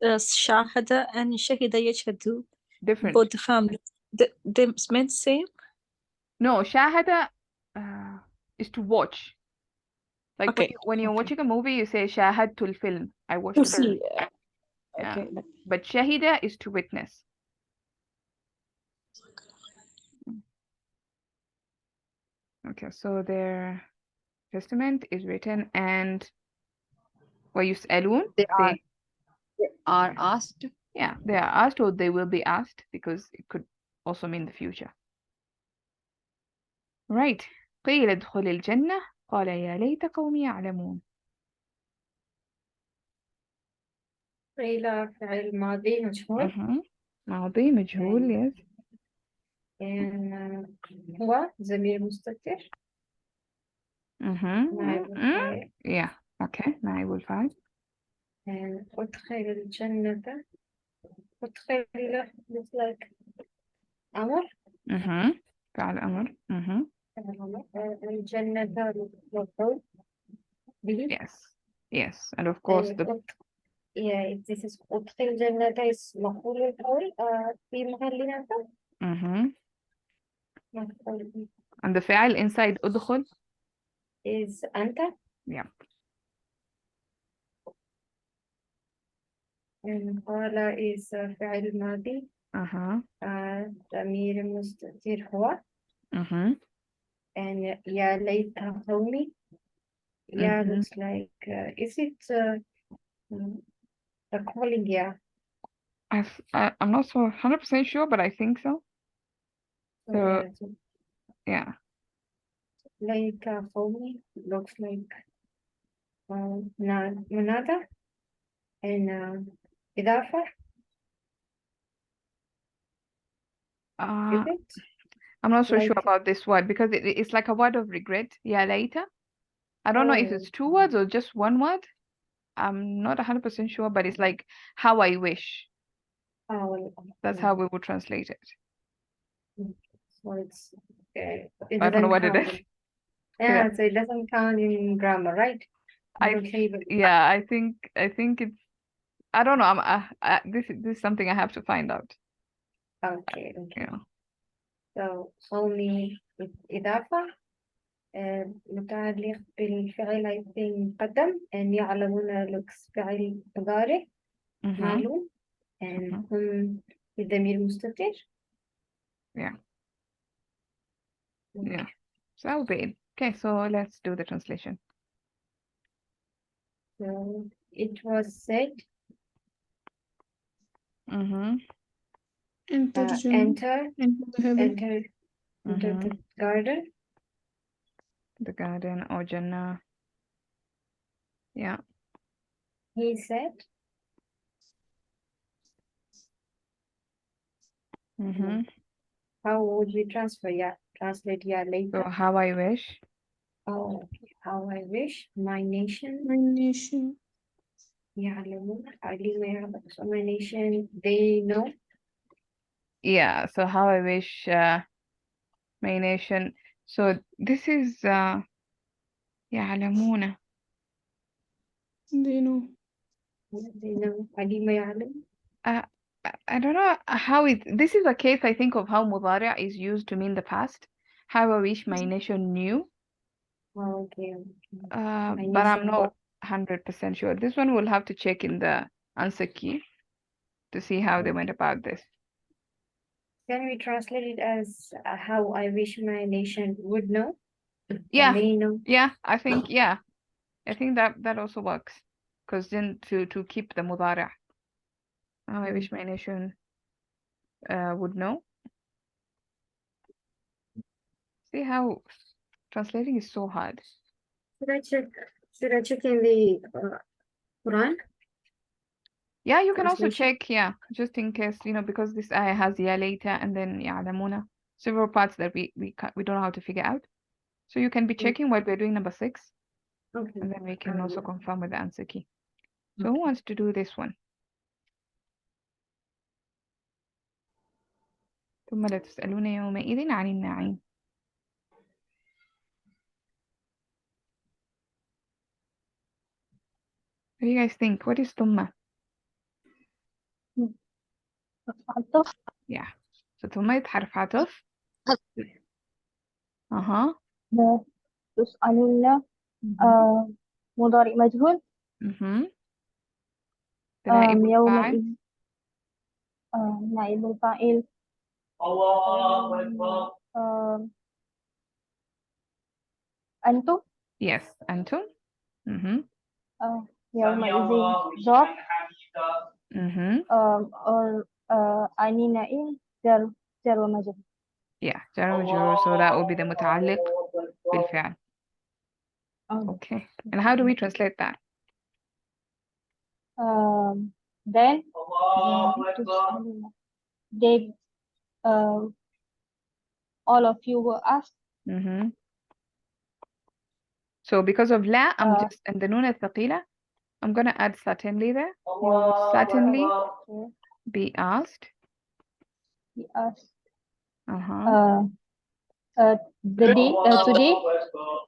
Shahada and Shahida Yashhadu, different. both the families. They meant same. No, shahada is to watch. Like Okay. when you're watching a movie, you say shahadtul film. I watched To the film. see. Yeah. Okay. But shahida is to witness. Okay, so their testament is written, and ويسألون, they are asked. yeah, they are asked, or they will be asked, because it could also mean the future. Right. قيل ادخل الجنة قال يا ليت قومي يعلمون. قيل فعل ماضي مجهول. ماضي مجهول. Yes. هو ضمير مستتر. نائب الفاعل. Yeah. Okay. نائب الفاعل. أدخل الجنة. أدخل looks like أمر. فعل أمر. الجنة مفعول به. Yes. And of course yeah, this is أدخل الجنة is مفعول القول في محل نصب. مفعول به. and the فاعل inside أدخل is أنت. Yeah. قال is فعل ماضي. ضمير مستتر هو. and يا ليت قومي. Yeah, looks like is it the calling? Yeah. I'm not so 100% sure, but I think so. So yeah. Like قومي looks like منادى and إضافة. Uh, it? I'm not so sure Like, about this word because it's like a word of regret. Yeah, later. I don't know if it's two words or just one word. I'm not 100% sure, but it's like how I wish. That's how we would translate it. so it's it I don't know doesn't what it count. is. Yeah, so it doesn't count in grammar, right? Yeah, I think it's. I don't know. This is something I have to find out. Okay. Yeah. So only إضافة متعلق بالفعل I think قدم and يعلمون looks فعل مضارع معلوم and هم بالضمير مستتر. Yeah. Yeah. So that would be it. Okay, so let's do the translation. So it was said Enter the heaven. enter the garden. The garden or Jannah. Yeah. He said. How would we translate? Yeah, later. So how I wish. Oh, how I wish my nation. يعلمون so my nation they know. Yeah, so how I wish my nation. So this is يعلمون. They know. They know. علم يعلم. I don't know how this is a case I think of how mudari' is used to mean the past. How I wish my nation knew. Oh, okay. But I'm not 100% sure. This one we'll have to check in the answer key to see how they went about this. Can we translate it as how I wish my nation would know? Yeah. May know. Yeah, I think that also works. Because then to keep the mudari'. How I wish my nation would know. See how translating is so hard. Should I check in the Quran? Yeah, you can also check, yeah, just in case, because this ayah has ya later and then ya'lamuna, several parts that we don't know how to figure out. So you can be checking while we're doing number 6. Okay. And then we can also confirm with the answer key. So who wants to do this one? ثم لا تسألون يومئذ عن النعيم. What do you guys think? What is ثم? Yeah. So ثم is حرف عطف. تسألون مضارع مجهول. يومئذ نائب الفاعل. أنتم. Yes, أنتم. يومئذ ظرف. or أني نائم جر ومجرور. Yeah, جر ومجرور. So that will be the متعلق بالفعل. Okay. And how do we translate that? Then they all of you were asked. So because of لا, I'm just and the نون الثقيلة, I'm gonna add certainly there. You will certainly be asked. Be asked. The day today.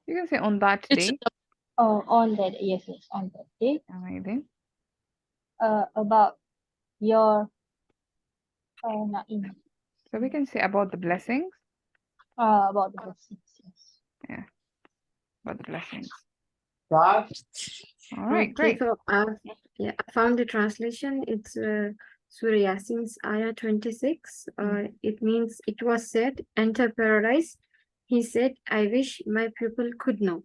You can say on that day. On that, yes, on that day. Amazing. About your na'im. So we can say about the blessings. About the blessings, yes. Yeah, about the blessings. All right, great. So I found the translation. It's Surah Yasin's ayah 26. It means it was said, enter paradise. He said, I wish my people could know.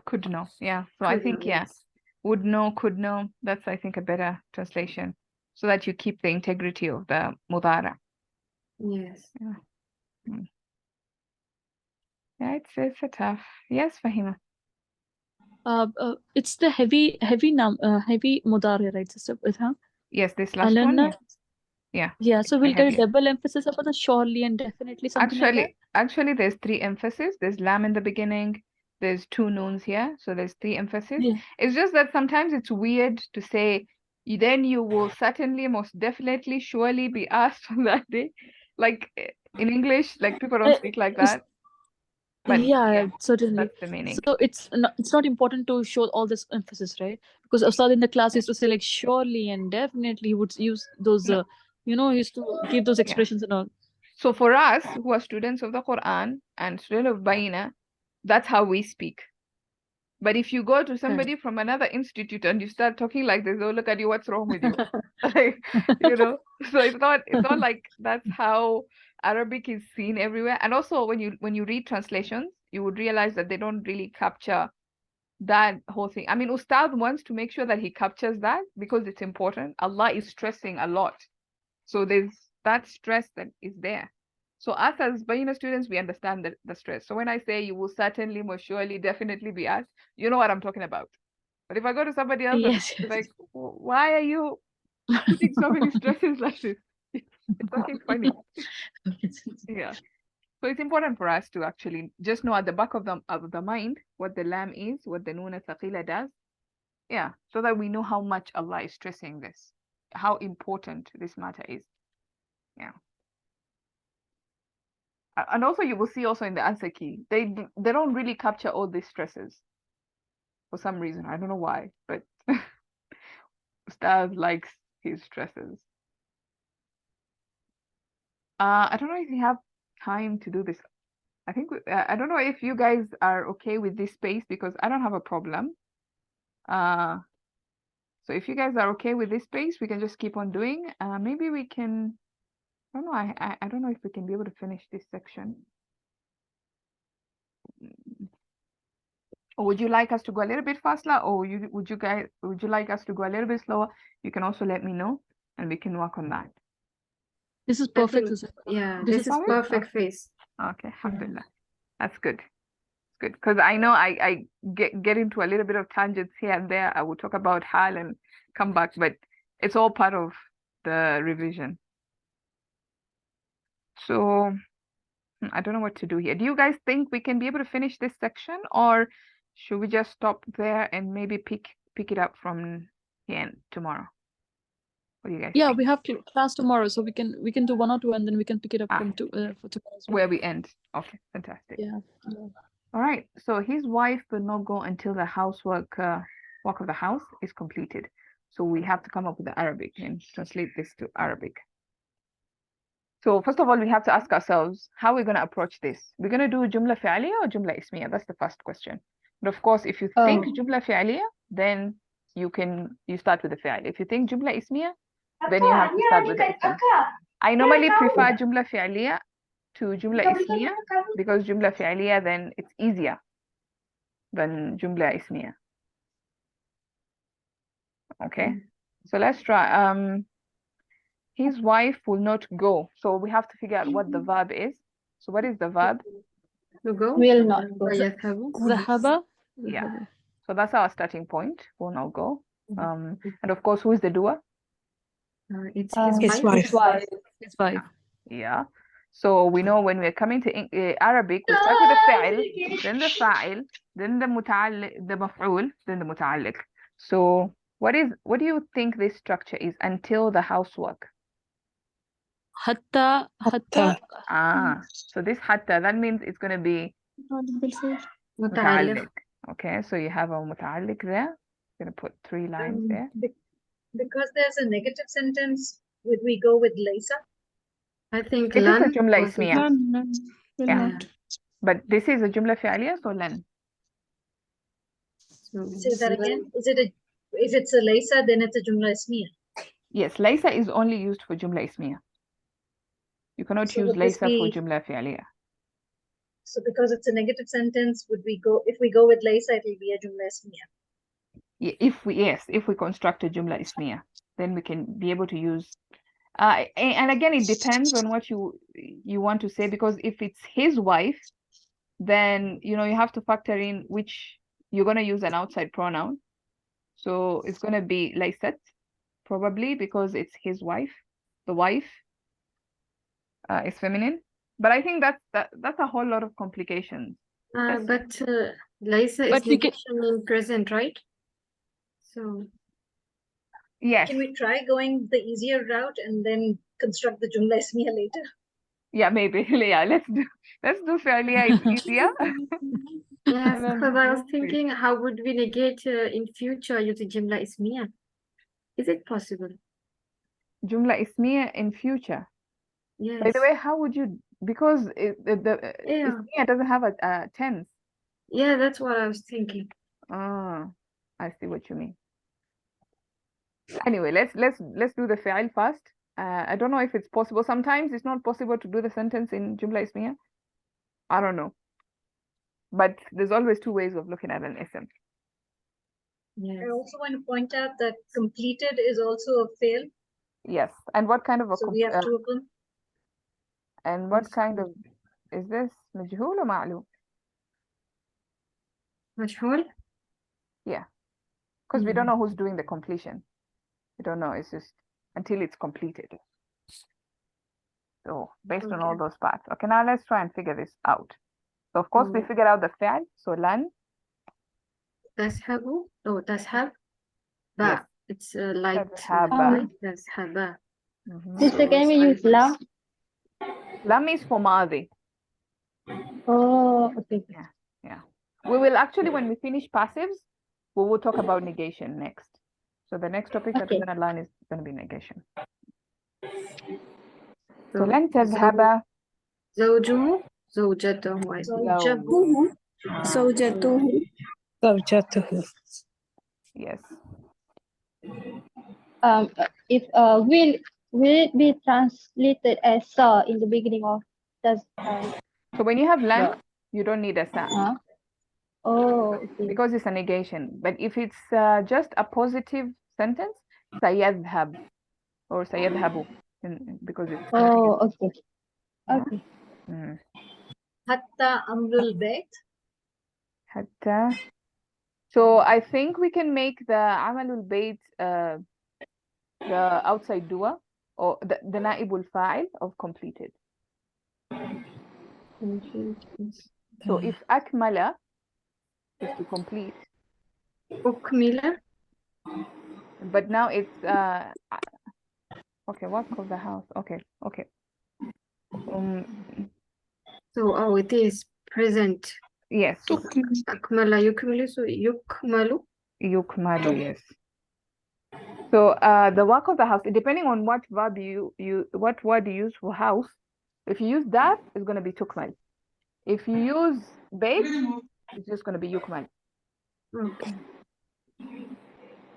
Could know. Yeah. So I think, yes. Would know, could know. That's, I think, a better translation. So that you keep the integrity of the mudara. Yes. Yeah. Yeah, it's a tough. Yes, Fahima. It's the heavy mudari, right, sister? Yes, this last one. Yeah. Yeah, so the we'll get a heavier. double emphasis about the surely and definitely, something like that. Actually, there's 3 emphasis. There's lam in the beginning. There's 2 noons here, so there's 3 emphasis. Yeah. It's just that sometimes it's weird to say, then you will certainly, most definitely, surely be asked on that day. Like in English, like people don't speak like It's- that. But yeah, certainly. that's the meaning. So it's not important to show all this emphasis, right? Because Ustad in the class used to say like surely and definitely, he would use those, No. he used to give those expressions and all. So for us who are students of the Quran and students of Bayyinah, that's how we speak. But if you go to somebody from another institute and you start talking like this, they'll look at you, what's wrong with you? Like, so it's not like that's how Arabic is seen everywhere. And also when you read translations, you would realize that they don't really capture that whole thing. I mean, Ustad wants to make sure that he captures that because it's important. Allah is stressing a lot. So there's that stress that is there. So us as Bayyinah students, we understand the stress. So when I say you will certainly, most surely, definitely be asked, you know what I'm talking about. But if I go to somebody else, Yes, and be like, why are you putting so many stresses like this? It's nothing funny. Yeah. So it's important for us to actually just know at the back of the mind what the lam is, what the noon thaqila does. Yeah, so that we know how much Allah is stressing this, how important this matter is. Yeah. And also you will see also in the answer key, they don't really capture all these stresses for some reason. I don't know why, but Ustaz likes his stresses. I don't know if you have time to do this. I think I don't know if you guys are okay with this space because I don't have a problem. So if you guys are okay with this space, we can just keep on doing. Maybe we can. I don't know. I don't know if we can be able to finish this section. Or would you like us to go a little bit faster, or would you like us to go a little bit slower? You can also let me know, and we can work on that. This is I perfect. think, yeah, This this is is perfect phase. Okay, alhamdulillah. That's good. It's good because I know I get into a little bit of tangents here and there. I will talk about hal and come back, but it's all part of the revision. So I don't know what to do here. Do you guys think we can be able to finish this section, or should we just stop there and maybe pick it up from here tomorrow? What do you guys Yeah, think? we have class tomorrow, so we can do 1 or 2 and then we can pick it up from for tomorrow as well. Where we end. Okay, fantastic. Yeah. All right. So his wife will not go until the housework work of the house is completed. So we have to come up with the Arabic and translate this to Arabic. So first of all, we have to ask ourselves how we're going to approach this. We're going to do Jumla Fi'aliya or Jumla Ismiya? That's the first question. But of course, if you think Jumla Fi'aliya, then you start with the Fi'al. If you think Jumla Ismiya, then you have to start with the Ism. I normally prefer Jumla Fi'aliya to Jumla Ismiya because Jumla Fi'aliya, then it's easier than Jumla Ismiya. Okay, so let's try. His wife will not go. So we have to figure out what the verb is. So what is the verb? To go? Will not go. Zahaba? Yeah. So that's our starting point. Will not go. And of course, who is the doer? It's His wife. His wife. Yeah. So we know when we're coming to Arabic, we start with the fa'il, then the fa'il, then the muta'alliq, the maf'ul, then the muta'alliq. So what do you think this structure is until the housework? Hatta. So this hatta, that means it's going to be muta'alliq. Okay, so you have a muta'alliq there. I'm going to put 3 lines there. Because there's a negative sentence, would we go with laysa? I think It is a lan jumla was ismiya. Will Yeah. not. But this is a jumla fi'aliya, so lan. Say that again. If it's a laysa, then it's a jumla ismiya. Yes, laysa is only used for jumla ismiya. You cannot use laysa for jumla fi'aliya. So because it's a negative sentence, if we go with laysa, it will be a jumla ismiya. If we construct a jumla ismiya, then we can be able to use and again it depends on what you want to say, because if it's his wife, then you have to factor in which you're going to use an outside pronoun. So it's going to be laysat, probably, because it's his wife. the wife is feminine. But I think that's a whole lot of complications. But Laisa is But we can. negation in present, right? So Yes. Can we try going the easier route and then construct the Jumla Ismiya later? Yeah, maybe. Yeah, let's do fairly easier. yes, And then because I was move it. thinking, how would we negate in future using Jumla Ismiya? Is it possible? Jumla Ismiya in future. Yes. By the way, how would you? Because Yeah. Ismiya doesn't have a tense. Yeah, that's what I was thinking. Ah, I see what you mean. Anyway, let's do the fi'al first. I don't know if it's possible. Sometimes it's not possible to do the sentence in Jumla Ismiya. I don't know. But there's always two ways of looking at an ism. Yes. I also want to point out that completed is also a fail. Yes. And what kind of a So we have two of them. and what Yes. kind of is this majhul or ma'lum? Mashhul? Yeah. Because we don't know who's doing the completion. We don't know. It's just until it's completed. So based on all those parts. Okay, now let's try and figure this out. So of course we figure out the fi'al. So lan. Tashabu? Oh, tashab? Ba. Yes. It's light. Tadhaba. Right? Tashaba. Sister, can we use lam? Lam is for Madi. Oh, okay. Yeah. We will actually, when we finish passives, we will talk about negation next. So the next topic that we're going to learn is going to be negation. So lan tadhaba. Zawjuhu? Zawjatuhu. I think. Zawjahu. Zawjatuhu. Zawjatuhu. Yes. If will it be translated as sa in the beginning of does So when you have lan, you don't need a sa. Oh, okay. Because it's a negation. But if it's just a positive sentence, sayadhab or sayadhabu, because it's okay. Yeah. Okay. Hatta amrul bayt. Hatta. So I think we can make the amalul bayt the outside dua or the naibul fa'il of completed. So if akmala is to complete. Ukmila? But now it's okay, work of the house. Okay. So it is present. Yes. Akmala yukmilu, so yukmalu. Yukmalu, yes. So the work of the house, depending on what verb what word you use for house, if you use that, it's going to be tukmal. If you use bayt, it's just going to be yukmal. Okay.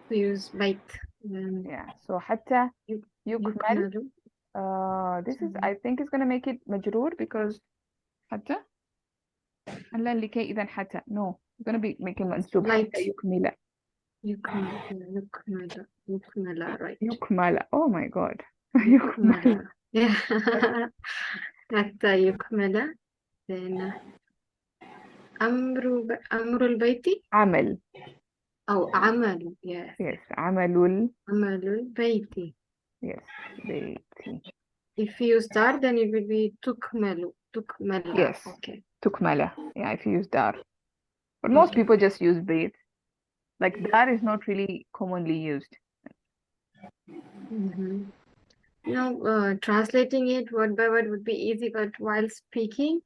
So use bayt. Yeah. So hatta yukmal. This is, I think, is going to make it majroor because hatta. Allah likay idan hatta. No, it's going to be making mansub. Hatta yukmila. Yukmala, right. Yukmala. Oh my God. Yukmala. Yeah. Hatta yukmala. Then amrul bayti. Amal. Oh, amalu. Yes. Yes. Amalul bayti. Yes. Bayti. If you start, then it will be tukmalu. Tukmala. Yes. Okay. Tukmala. Yeah, if you use dar. But most people just use bayt. Like dar is not really commonly used. Translating it word by word would be easy, but while speaking,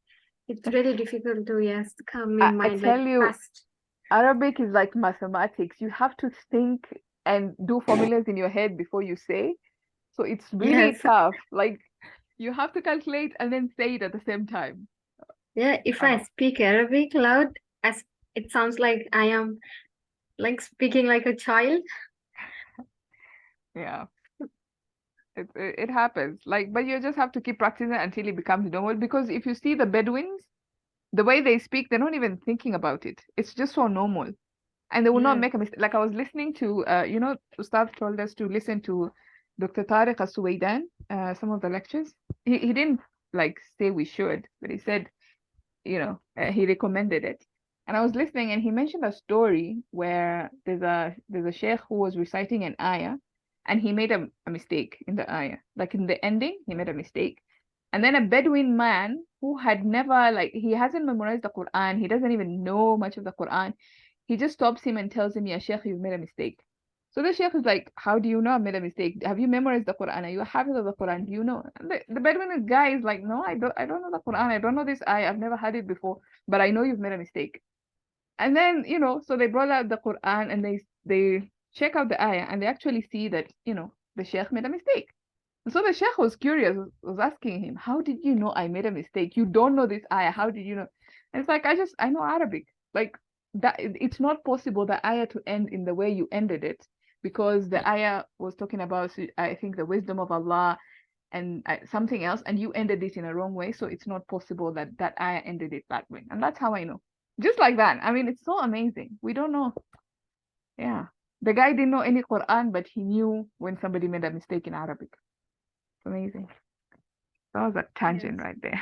it's really difficult to come in mind. I tell you, fast. Arabic is like mathematics. You have to think and do formulas in your head before you say. So it's really tough. Like you have to calculate and then say it at the same time. Yeah, if I speak Arabic loud, it sounds like I am like speaking like a child. Yeah. It happens. Like, but you just have to keep practicing until it becomes normal. Because if you see the Bedouins, the way they speak, they're not even thinking about it. It's just so normal. And they will not make a mistake. Like I was listening to, Ustad told us to listen to Dr. Tariq As-Suwaidan, some of the lectures. He didn't like say we should, but he said, he recommended it. And I was listening and he mentioned a story where there's a sheikh who was reciting an ayah and he made a mistake in the ayah. Like in the ending, he made a mistake. And then a Bedouin man who had never, like, he hasn't memorized the Quran, he doesn't even know much of the Quran, he just stops him and tells him, Ya Sheikh, you've made a mistake. So the Sheikh is like, how do you know I've made a mistake? Have you memorized the Quran? Are you a hafiz of the Quran? Do you know? And the Bedouin guy is like, no, I don't know the Quran. I don't know this ayah. I've never had it before, but I know you've made a mistake. And then, so they brought out the Quran and they check out the ayah and they actually see that, the Sheikh made a mistake. And so the Sheikh was curious, was asking him, how did you know I made a mistake? You don't know this ayah. How did you know? And it's like, I know Arabic. Like that, it's not possible the ayah to end in the way you ended it, because the ayah was talking about, I think, the wisdom of Allah and something else, and you ended it in a wrong way. So it's not possible that that ayah ended it that way. And that's how I know. Just like that. I mean, it's so amazing. We don't know. Yeah. The guy didn't know any Quran, but he knew when somebody made a mistake in Arabic. It's amazing. That was a tangent right there.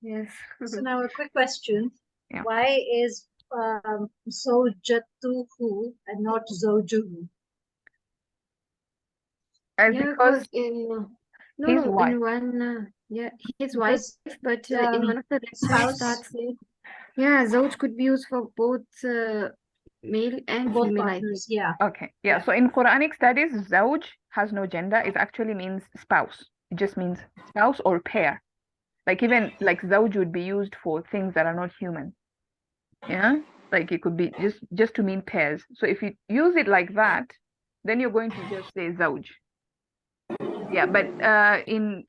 Yes. So now a quick question. Yeah. Why is Zawjatuhu and not Zawjuhu? Because in his wife. in one his wife, Because but in one of the lectures spouse, starts with Zawj could be used for both male and both female, I think. partners, yeah. Okay. Yeah. So in Quranic studies, zawj has no gender. It actually means spouse. It just means spouse or pair. Like even like zawj would be used for things that are not human. Yeah. Like it could be just to mean pairs. So if you use it like that, then you're going to just say zawj. Yeah, but in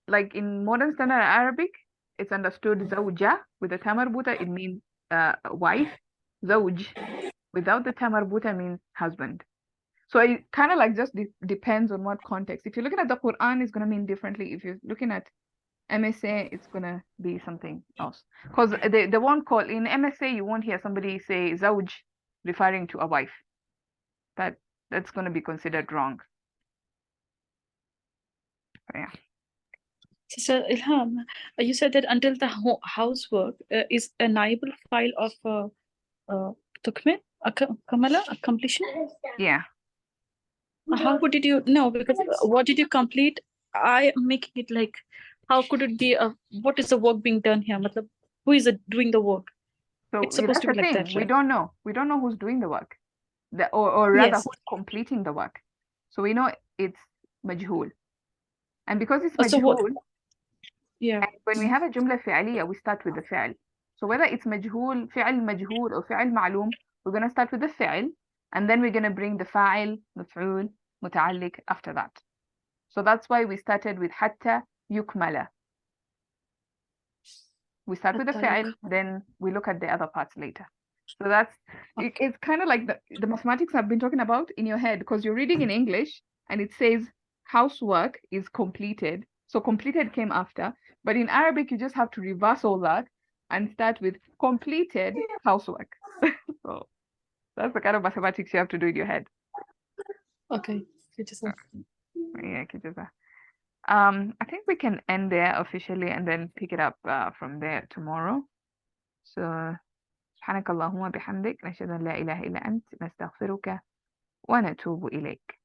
modern standard Arabic, it's understood zawja with the tamarbuta, it means wife. Zawj without the tamarbuta means husband. So it kind of like just depends on what context. If you're looking at the Quran, it's going to mean differently. If you're looking at MSA, it's going to be something else. Because they won't call, in MSA, you won't hear somebody say zawj referring to a wife. That's going to be considered wrong. So, yeah. Sister Ilham, you said that until the housework is a naibul file of tukmil, kamala, completion. Yeah. How did you know? Because what did you complete? I am making it like, how could it be? What is the work being done here? Matlab, who is doing the work? So It's supposed that's to be the like thing. that, We right? don't know. We don't know who's doing the work, or rather Yes. who's completing the work. So we know it's majhul, and because it's So what? majhul, Yeah. and when we have a jumla fi'aliyah, we start with the fi'al. So whether it's majhul, fi'al majhul, or fi'al ma'lum, we're gonna start with the fi'al, and then we're gonna bring the fa'il, maf'ul, muta'alliq after that. So that's why we started with hatta yukmala. We start with the fi'al, then we look at the other parts later. So that's it's kind of like the mathematics I've been talking about in your head, because you're reading in English and it says housework is completed. So completed came after, but in Arabic you just have to reverse all that and start with completed housework. So that's the kind of mathematics you have to do in your head. Okay. Yeah, I think we can end there officially and then pick it up from there tomorrow. So سبحانك اللهم وبحمدك نشهد أن لا إله إلا أنت نستغفرك ونتوب إليك.